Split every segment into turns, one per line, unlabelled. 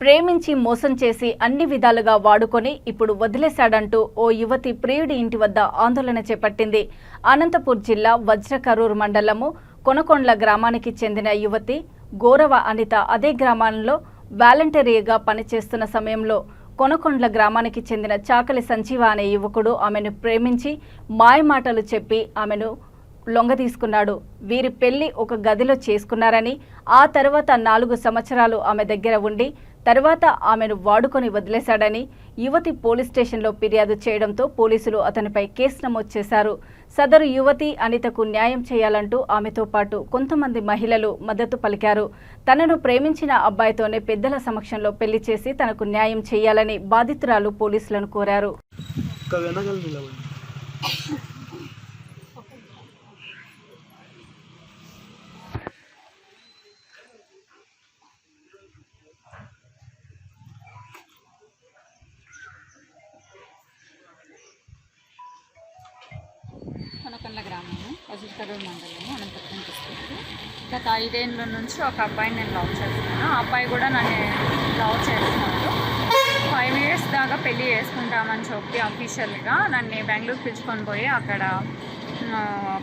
ప్రేమించి మోసం చేసి అన్ని విధాలుగా వాడుకొని ఇప్పుడు వదిలేశాడంటూ ఓ యువతి ప్రియుడి ఇంటి వద్ద ఆందోళన చేపట్టింది. అనంతపూర్ జిల్లా వజ్రకరూర్ మండలము కొనకొండ్ల గ్రామానికి చెందిన యువతి గోరవ అనిత అదే గ్రామంలో వాలంటీర్గా పనిచేస్తున్న సమయంలో కొనకొండ్ల గ్రామానికి చెందిన చాకలి సంజీవ అనే యువకుడు ఆమెను ప్రేమించి మాయమాటలు చెప్పి ఆమెను లొంగదీసుకున్నాడు. వీరి పెళ్లి ఒక గదిలో చేసుకున్నారని, ఆ తర్వాత 4 సంవత్సరాలు ఆమె దగ్గర ఉండి తర్వాత ఆమెను వాడుకొని వదిలేశాడని యువతి పోలీస్ స్టేషన్లో ఫిర్యాదు చేయడంతో పోలీసులు అతనిపై కేసు నమోదు చేశారు. సదరు యువతి అనితకు న్యాయం చేయాలంటూ ఆమెతో పాటు కొంతమంది మహిళలు మద్దతు పలికారు. తనను ప్రేమించిన అబ్బాయితోనే పెద్దల సమక్షంలో పెళ్లి చేసి తనకు న్యాయం చేయాలని బాధితురాలు పోలీసులను కోరారు.
కొనకొండ్ల గ్రామము వజ్రకరూర్ మండలము అనంతపురం డిస్ట్రిక్ట్. గత 5 ఏళ్ళ నుంచి ఒక అబ్బాయిని నేను లవ్ చేస్తున్నాను. ఆ అబ్బాయి కూడా నన్ను లవ్ చేస్తున్నాడు. 5 ఇయర్స్ దాకా పెళ్ళి చేసుకుంటామని చెప్పి అఫీషియల్గా నన్ను బెంగళూరు పిలుచుకొని పోయి అక్కడ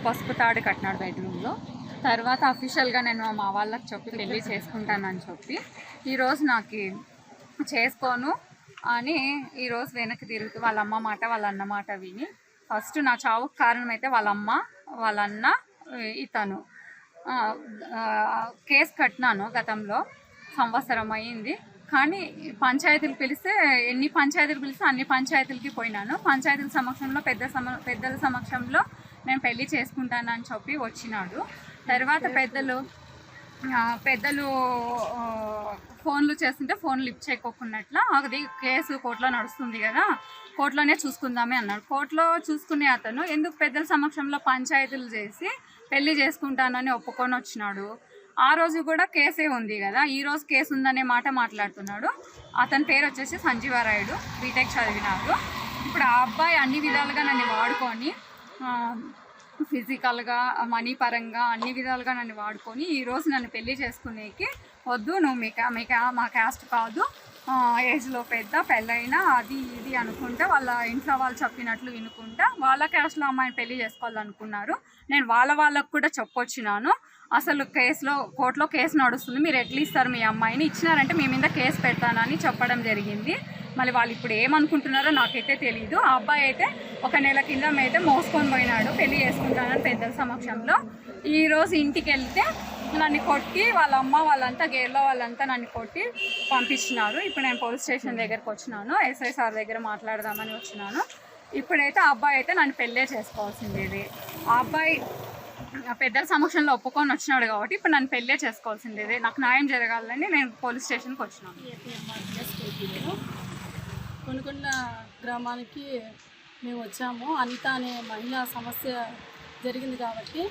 పసుపు తాడు కట్టినాడు బెడ్రూమ్లో. తర్వాత అఫీషియల్గా నేను మా వాళ్ళకి చెప్పి పెళ్ళి చేసుకుంటానని చెప్పి ఈరోజు నాకు చేసుకోను అని ఈరోజు వెనక్కి తిరుగుతూ వాళ్ళ అమ్మ మాట వాళ్ళ అన్న మాట విని ఫస్ట్ నా చావుకు కారణమైతే వాళ్ళ అమ్మ వాళ్ళ అన్న ఇతను కేసు కట్టినాను. గతంలో సంవత్సరం అయింది. కానీ పంచాయతీలు పిలిస్తే ఎన్ని పంచాయతీలు పిలిస్తే అన్ని పంచాయతీలకి పోయినాను. పంచాయతీల సమక్షంలో పెద్దల సమక్షంలో నేను పెళ్ళి చేసుకుంటానని చెప్పి వచ్చినాడు. తర్వాత పెద్దలు ఫోన్లు చేస్తుంటే ఫోన్ లిఫ్ట్ చేయకోకున్నట్ల అది కేసు కోర్టులో నడుస్తుంది కదా, కోర్టులోనే చూసుకుందామే అన్నాడు. కోర్టులో చూసుకునే అతను ఎందుకు పెద్దల సమక్షంలో పంచాయతీలు చేసి పెళ్లి చేసుకుంటానని ఒప్పుకొని వచ్చినాడు. ఆ రోజు కూడా కేసే ఉంది కదా, ఈ రోజు కేసు ఉందనే మాట మాట్లాడుతున్నాడు. అతని పేరు వచ్చేసి సంజీవారాయుడు, బీటెక్ చదివినాడు. ఇప్పుడు ఆ అబ్బాయి అన్ని విధాలుగా నన్ను వాడుకొని ఫిజికల్గా మనీ పరంగా అన్ని విధాలుగా నన్ను వాడుకొని ఈరోజు నన్ను పెళ్లి చేసుకునేకి వద్దు, నువ్వు మా క్యాస్ట్ కాదు, ఏజ్లో పెద్ద పెళ్ళైనా అది ఇది అనుకుంటా వాళ్ళ ఇంట్లో వాళ్ళు చెప్పినట్లు వినుకుంటా వాళ్ళ క్యాస్ట్లో అమ్మాయిని పెళ్లి చేసుకోవాలనుకున్నారు. నేను వాళ్ళకు కూడా చెప్పొచ్చినాను. అసలు కోర్టులో కేసు నడుస్తుంది, మీరు ఎట్లా ఇస్తారు మీ అమ్మాయిని, ఇచ్చినారంటే మీ మీద కేసు పెడతానని చెప్పడం జరిగింది. మళ్ళీ వాళ్ళు ఇప్పుడు ఏమనుకుంటున్నారో నాకైతే తెలీదు. ఆ అబ్బాయి అయితే 1 నెల కింద అయితే మోసుకొని పోయినాడు పెళ్లి చేసుకుంటానని పెద్దల సమక్షంలో. ఈరోజు ఇంటికి వెళ్తే నన్ను కొట్టి వాళ్ళ అమ్మ వాళ్ళంతా గేర్లో వాళ్ళంతా నన్ను కొట్టి పంపించినారు. ఇప్పుడు నేను పోలీస్ స్టేషన్ దగ్గరకు వచ్చినాను, ఎస్ఐ సార్ దగ్గర మాట్లాడదామని వచ్చినాను. ఇప్పుడైతే ఆ అబ్బాయి అయితే నన్ను పెళ్ళే చేసుకోవాల్సిండేది. ఆ అబ్బాయి పెద్దల సమక్షంలో ఒప్పుకొని వచ్చినాడు కాబట్టి ఇప్పుడు నన్ను పెళ్ళే చేసుకోవాల్సిండేది. నాకు న్యాయం జరగాలని నేను పోలీస్ స్టేషన్కి వచ్చినాను.
కొనకొండ గ్రామానికి మేము వచ్చాము. అనిత అనే మహిళా సమస్య జరిగింది కాబట్టి